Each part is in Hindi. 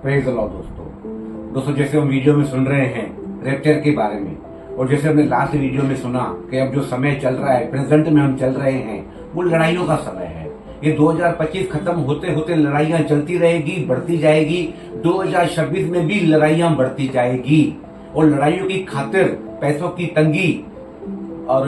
प्रेज द लॉर्ड दोस्तों जैसे हम वीडियो में सुन रहे हैं रैप्चर के बारे में, और जैसे हमने लास्ट वीडियो में सुना कि अब जो समय चल रहा है, प्रेजेंट में हम चल रहे हैं, वो लड़ाइयों का समय है। ये 2025 खत्म होते होते लड़ाइयां चलती रहेगी, बढ़ती जाएगी। 2026 में भी लड़ाइयां बढ़ती जाएगी, और लड़ाइयों की खातिर पैसों की तंगी और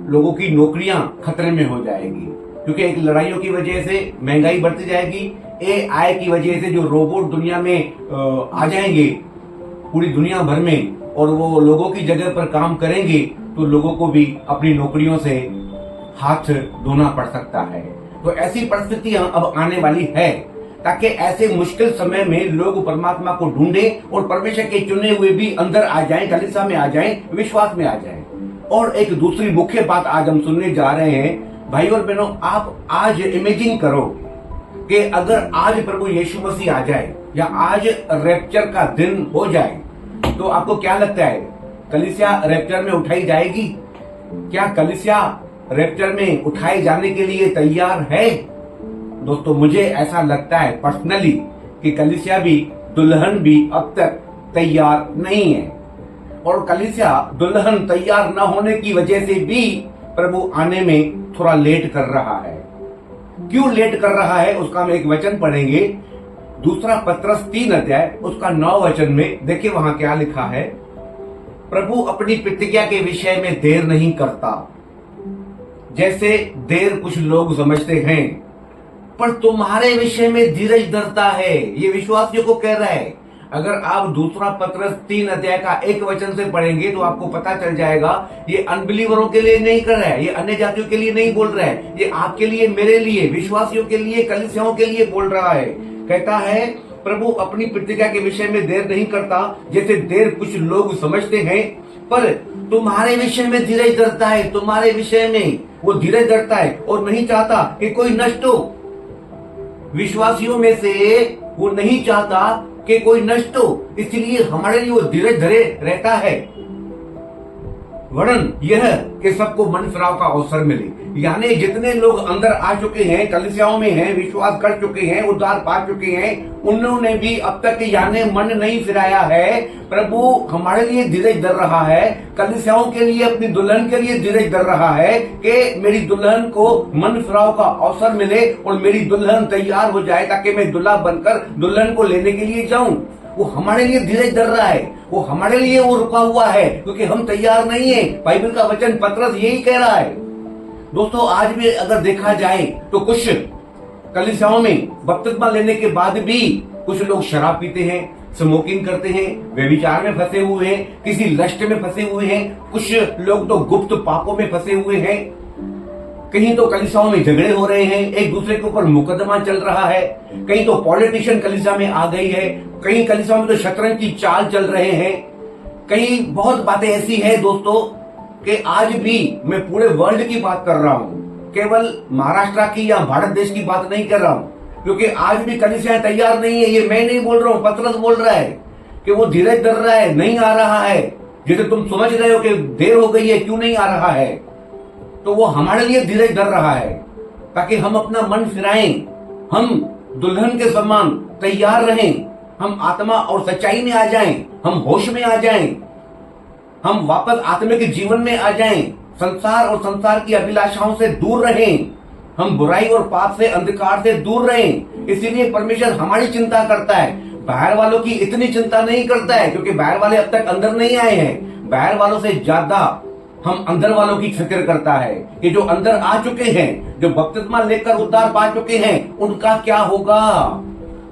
लोगों की नौकरियां खतरे में हो जाएगी, क्योंकि एक लड़ाइयों की वजह से महंगाई बढ़ती जाएगी। AI की वजह से जो रोबोट दुनिया में आ जाएंगे पूरी दुनिया भर में, और वो लोगों की जगह पर काम करेंगे, तो लोगों को भी अपनी नौकरियों से हाथ धोना पड़ सकता है। तो ऐसी परिस्थितियां अब आने वाली है, ताकि ऐसे मुश्किल समय में लोग परमात्मा को ढूंढें और परमेश्वर के चुने हुए भी अंदर आ जाएं, कलीसिया में आ जाएं, विश्वास में आ जाएं। और एक दूसरी मुख्य बात आज हम सुनने जा रहे हैं। भाई और बहनों, आप आज इमेजिन करो कि अगर आज प्रभु यीशु मसीह आ जाए या आज रैप्चर का दिन हो जाए, तो आपको क्या लगता है, कलीसिया रैप्चर में उठाई जाएगी? क्या कलीसिया रैप्चर में उठाए जाने के लिए तैयार है? दोस्तों, मुझे ऐसा लगता है पर्सनली कि कलीसिया भी, दुल्हन भी अब तक तैयार नहीं है, और कलीसिया दुल्हन तैयार न होने की वजह से भी प्रभु आने में थोड़ा लेट कर रहा है। क्यों लेट कर रहा है, उसका हम एक वचन पढ़ेंगे। दूसरा पत्रस 3 अध्याय उसका 9 वचन में देखिए वहां क्या लिखा है। प्रभु अपनी प्रतिज्ञा के विषय में देर नहीं करता, जैसे देर कुछ लोग समझते हैं, पर तुम्हारे विषय में धीरज धरता है। ये विश्वासियों को कह रहा है। अगर आप दूसरा पत्रस 3 अध्याय का 1 वचन से पढ़ेंगे तो आपको पता चल जाएगा, ये अनबिलीवरों के लिए नहीं कर रहा है, ये अन्य जातियों के लिए नहीं बोल रहा है, ये आपके लिए, मेरे लिए, विश्वासियों के लिए, कलीसियाओं के लिए बोल रहा है। कहता है, प्रभु अपनी प्रतिज्ञा के विषय में देर नहीं करता, जैसे देर कुछ लोग समझते हैं, पर तुम्हारे विषय में धीरज धरता है। तुम्हारे विषय में वो धीरज धरता है और नहीं चाहता कि कोई नष्ट हो। विश्वासियों में से वो नहीं चाहता कि कोई नष्ट हो, इसलिए हमारे लिए वो धीरज धरे रहता है, वरन यह कि सबको मन फिराव का अवसर मिले। यानी जितने लोग अंदर आ चुके हैं, कलीसियाओं में हैं, विश्वास कर चुके हैं, उद्धार पा चुके हैं, उन्होंने भी अब तक यानी मन नहीं फिराया है। प्रभु हमारे लिए धीरज धर रहा है, कलीसियाओं के लिए, अपनी दुल्हन के लिए धीरज धर रहा है कि मेरी दुल्हन को मन फिराव का अवसर मिले और मेरी दुल्हन तैयार हो जाए, ताकि मैं दूल्हा बनकर दुल्हन को लेने के लिए जाऊं। वो हमारे लिए धीरज धर रहा है, वो हमारे लिए वो रुका हुआ है, क्योंकि हम तैयार नहीं है। बाइबल का वचन पत्रस यही कह रहा है। दोस्तों, आज भी अगर देखा जाए तो कुछ कलीसियाओं में बपतिस्मा लेने के बाद भी कुछ लोग शराब पीते हैं, स्मोकिंग करते हैं, व्यभिचार में फंसे हुए हैं, किसी लस्ट में फंसे हुए हैं, कुछ लोग तो गुप्त पापों में फंसे हुए हैं। कहीं तो कलीसियाओं में झगड़े हो रहे हैं, एक दूसरे के ऊपर मुकदमा चल रहा है, कहीं तो पॉलिटिशियन कलीसिया में आ गई है, कहीं कलीसिया में तो शतरंज की चाल चल रहे हैं, कहीं बहुत बातें ऐसी है दोस्तों कि आज भी मैं पूरे वर्ल्ड की बात कर रहा हूँ, केवल महाराष्ट्र की या भारत देश की बात नहीं कर रहा हूँ, क्योंकि आज भी कलीसिया तैयार नहीं है। ये मैं नहीं बोल रहा हूँ, पत्रस बोल रहा है कि वो धीरज धर रहा है, नहीं आ रहा है। जैसे तुम समझ रहे हो कि देर हो गई है, क्यों नहीं आ रहा है, तो वो हमारे लिए धीरज धर रहा है, ताकि हम अपना मन फिराएं, हम दुल्हन के समान तैयार रहें, हम आत्मा और सच्चाई में आ जाएं, हम होश में आ जाएं, हम वापस आत्मिक जीवन में आ जाएं, संसार और संसार की अभिलाषाओं से दूर रहें, हम बुराई और पाप से, अंधकार से दूर रहें। इसीलिए परमेश्वर हमारी चिंता करता है, बाहर वालों की इतनी चिंता नहीं करता है, क्योंकि बाहर वाले अब तक अंदर नहीं आए हैं। बाहर वालों से ज्यादा हम अंदर वालों की फिक्र करता है कि जो अंदर आ चुके हैं, जो बपतिस्मा लेकर उद्धार पा चुके हैं, उनका क्या होगा।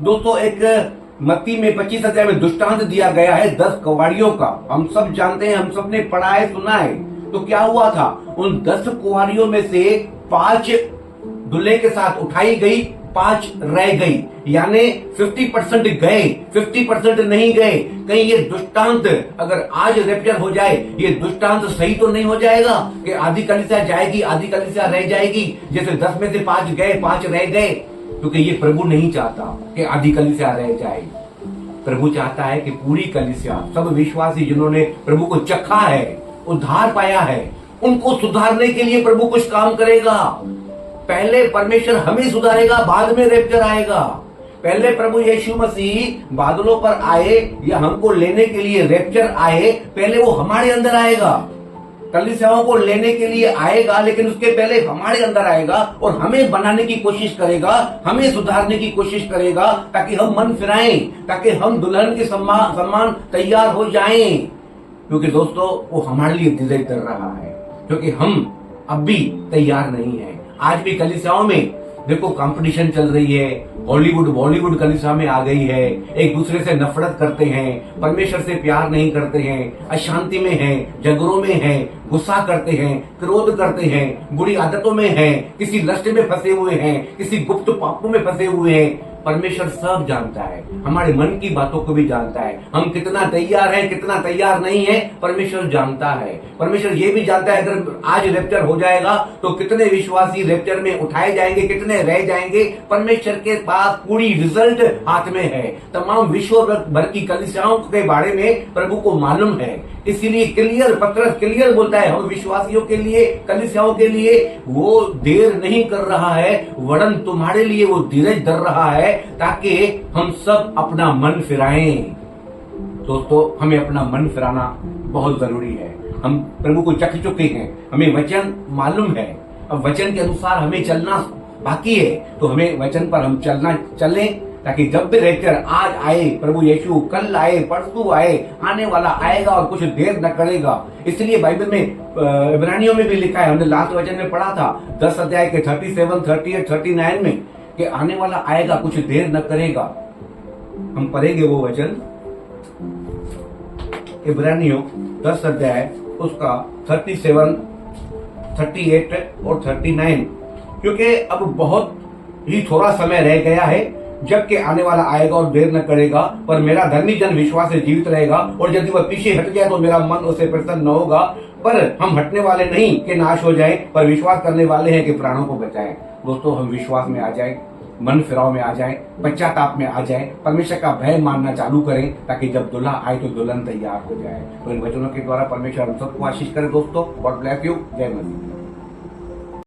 दोस्तों, एक मत्ती में 25 अध्याय में दृष्टांत दिया गया है 10 कुंवारियों का। हम सब जानते हैं, हम सब ने पढ़ा है, सुना है। तो क्या हुआ था, उन 10 कुंवारियों में से 5 दूल्हे के साथ उठाई गई, 5 रह गई, यानी 50% गए, 50% नहीं गए। कहीं ये दुष्टांत अगर आज रैप्चर हो जाए, ये दुष्टांत सही तो नहीं हो जाएगा कि आधी कलीसिया जाएगी, आधी कलीसिया रह जाएगी, जैसे 10 में से 5 गए, 5 रह गए। क्योंकि ये प्रभु नहीं चाहता कि आधी कलीसिया रह जाए। प्रभु चाहता है कि पूरी कलीसिया, सब विश्वासी जिन्होंने प्रभु को चखा है, उद्धार पाया है, उनको सुधारने के लिए प्रभु कुछ काम करेगा। पहले परमेश्वर हमें सुधारेगा, बाद में रैप्चर आएगा। पहले प्रभु यीशु मसीह बादलों पर आए या हमको लेने के लिए रैप्चर आए, पहले वो हमारे अंदर आएगा, कलीसियाओं को लेने के लिए आएगा, लेकिन उसके पहले हमारे अंदर आएगा और हमें बनाने की कोशिश करेगा, हमें सुधारने की कोशिश करेगा, ताकि हम मन फिराएं, ताकि हम दुल्हन के सम्मान तैयार हो जाएं। क्योंकि दोस्तों वो हमारे लिए इंतजार कर रहा है, क्योंकि हम अब भी तैयार नहीं है। आज भी कलीसियाओं में देखो कंपटीशन चल रही है, हॉलीवुड बॉलीवुड कलीसिया में आ गई है, एक दूसरे से नफरत करते हैं, परमेश्वर से प्यार नहीं करते हैं, अशांति में हैं, झगड़ों में हैं, गुस्सा करते हैं, क्रोध करते हैं, बुरी आदतों में हैं, किसी लस्ट में फंसे हुए हैं, किसी गुप्त पापों में फंसे हुए हैं। परमेश्वर सब जानता है, हमारे मन की बातों को भी जानता है, हम कितना तैयार हैं, कितना तैयार नहीं है, परमेश्वर जानता है। परमेश्वर ये भी जानता है अगर आज रैप्चर हो जाएगा तो कितने विश्वासी रैप्चर में उठाए जाएंगे, कितने रह जाएंगे। परमेश्वर के पास पूरी रिजल्ट हाथ में है, तमाम विश्व भर की कलीसियाओं के बारे में प्रभु को मालूम है। इसीलिए क्लियर पत्रस क्लियर बोलता है हम विश्वासियों के लिए, कलीसियाओं के लिए वो देर नहीं कर रहा है, वरन तुम्हारे लिए वो धीरज धर रहा है, ताकि हम सब अपना मन फिराएं। दोस्तों हमें अपना मन फिराना बहुत जरूरी है। हम प्रभु को चख चुके हैं, हमें वचन मालूम है, अब वचन के अनुसार हमें चलना बाकी है, तो हमें वचन पर हम चलें, ताकि जब भी रैप्चर आज आए, प्रभु यीशु कल आए, परसों आए, आने वाला आएगा और कुछ देर न करेगा। इसलिए बाइबल में इब्रानियों में भी लिखा है, हमने लास्ट वचन में पढ़ा था 10 अध्याय के 37, 38, 39 में, कि आने वाला आएगा कुछ देर न करेगा। हम पढ़ेंगे वो वचन, इब्रानियों 10 अध्याय उसका 37, 38 और 39, क्योंकि अब बहुत ही थोड़ा समय रह गया है जबकि आने वाला आएगा और देर न करेगा। पर मेरा धर्मी जन विश्वास से जीवित रहेगा, और यदि वह पीछे हट गया तो मेरा मन उसे प्रसन्न न होगा। पर हम हटने वाले नहीं कि नाश हो जाए, पर विश्वास करने वाले हैं कि प्राणों को बचाएं। दोस्तों हम विश्वास में आ जाएं, मन फिराव में आ जाएं, पश्चाताप में आ जाएं, परमेश्वर का भय मानना चालू करें, ताकि जब दुल्हा आए तो दुल्हन तैयार हो जाए। तो इन वचनों के द्वारा परमेश्वर हम सबको आशीष करे। दोस्तों गॉड ब्लेस यू, जय मसीह।